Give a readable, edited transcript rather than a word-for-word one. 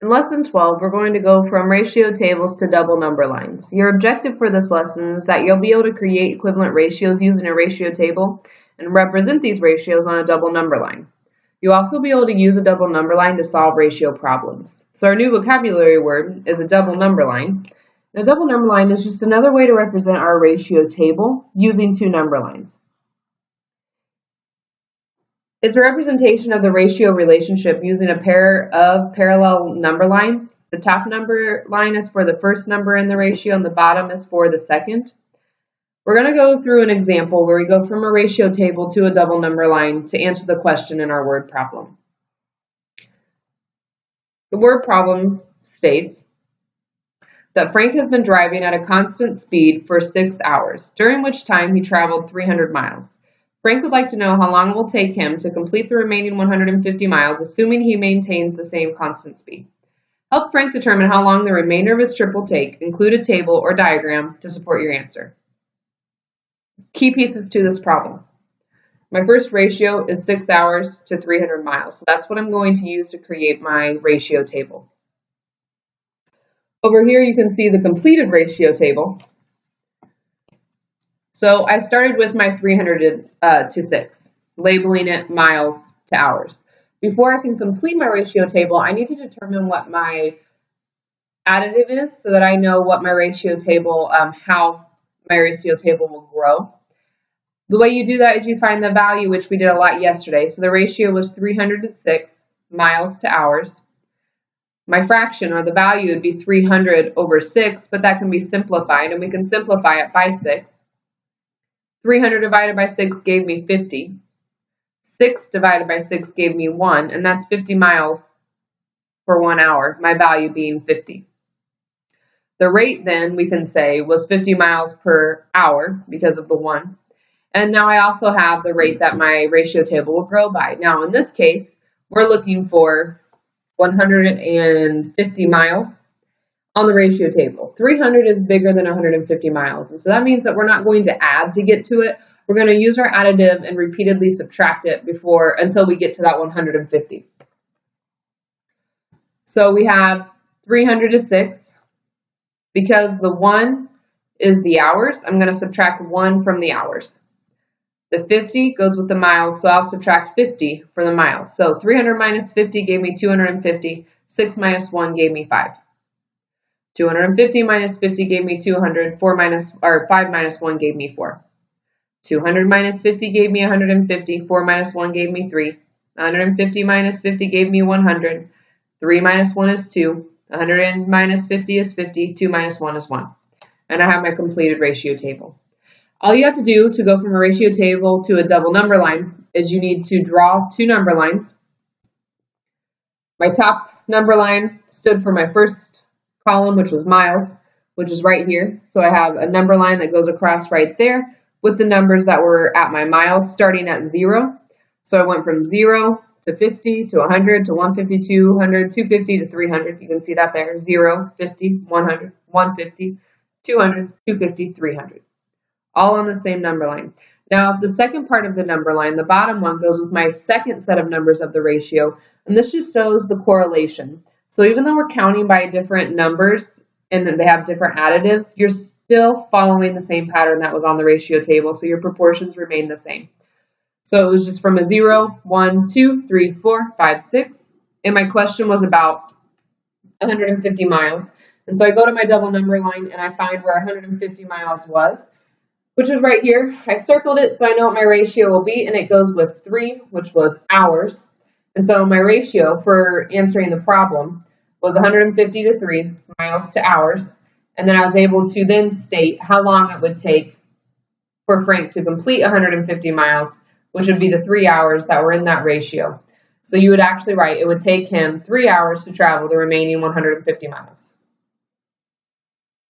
In Lesson 12, we're going to go from ratio tables to double number lines. Your objective for this lesson is that you'll be able to create equivalent ratios using a ratio table and represent these ratios on a double number line. You'll also be able to use a double number line to solve ratio problems. So our new vocabulary word is a double number line. And a double number line is just another way to represent our ratio table using two number lines. It's a representation of the ratio relationship using a pair of parallel number lines. The top number line is for the first number in the ratio and the bottom is for the second. We're going to go through an example where we go from a ratio table to a double number line to answer the question in our word problem. The word problem states that Frank has been driving at a constant speed for 6 hours, during which time he traveled 300 miles. Frank would like to know how long it will take him to complete the remaining 150 miles, assuming he maintains the same constant speed. Help Frank determine how long the remainder of his trip will take. Include a table or diagram to support your answer. Key pieces to this problem. My first ratio is 6 hours to 300 miles. So that's what I'm going to use to create my ratio table. Over here you can see the completed ratio table. So I started with my 300 to 6, labeling it miles to hours. Before I can complete my ratio table, I need to determine what my additive is so that I know what my ratio table, how my ratio table will grow. The way you do that is you find the value, which we did a lot yesterday. So the ratio was 306 miles to hours. My fraction, or the value, would be 300 over 6, but that can be simplified, and we can simplify it by 6. 300 divided by 6 gave me 50. 6 divided by 6 gave me 1, and that's 50 miles for 1 hour, my value being 50. The rate then, we can say, was 50 miles per hour because of the 1. And now I also have the rate that my ratio table will grow by. Now in this case, we're looking for 150 miles on the ratio table. 300 is bigger than 150 miles. And so that means that we're not going to add to get to it. We're going to use our additive and repeatedly subtract it until we get to that 150. So we have 300 to 6. Because the 1 is the hours, I'm going to subtract 1 from the hours. The 50 goes with the miles, so I'll subtract 50 for the miles. So 300 minus 50 gave me 250. 6 minus 1 gave me 5. 250 minus 50 gave me 200. 5 minus 1 gave me 4. 200 minus 50 gave me 150. 4 minus 1 gave me 3. 150 minus 50 gave me 100. 3 minus 1 is 2. 100 minus 50 is 50. 2 minus 1 is 1. And I have my completed ratio table. All you have to do to go from a ratio table to a double number line is you need to draw two number lines. My top number line stood for my first column, which was miles, which is right here. So I have a number line that goes across right there with the numbers that were at my miles starting at 0. So I went from 0 to 50 to 100 to 150, 200, 250 to 300. You can see that there, 0, 50, 100, 150, 200, 250, 300. All on the same number line. Now, the second part of the number line, the bottom one, goes with my second set of numbers of the ratio, and this just shows the correlation. So even though we're counting by different numbers and they have different additives, you're still following the same pattern that was on the ratio table, so your proportions remain the same. So it was just from a 0, 1, 2, 3, 4, 5, 6, and my question was about 150 miles. And so I go to my double number line and I find where 150 miles was, which is right here. I circled it so I know what my ratio will be, and it goes with 3, which was hours. And so my ratio for answering the problem was 150 to 3 miles to hours. And then I was able to then state how long it would take for Frank to complete 150 miles, which would be the 3 hours that were in that ratio. So you would actually write it would take him 3 hours to travel the remaining 150 miles.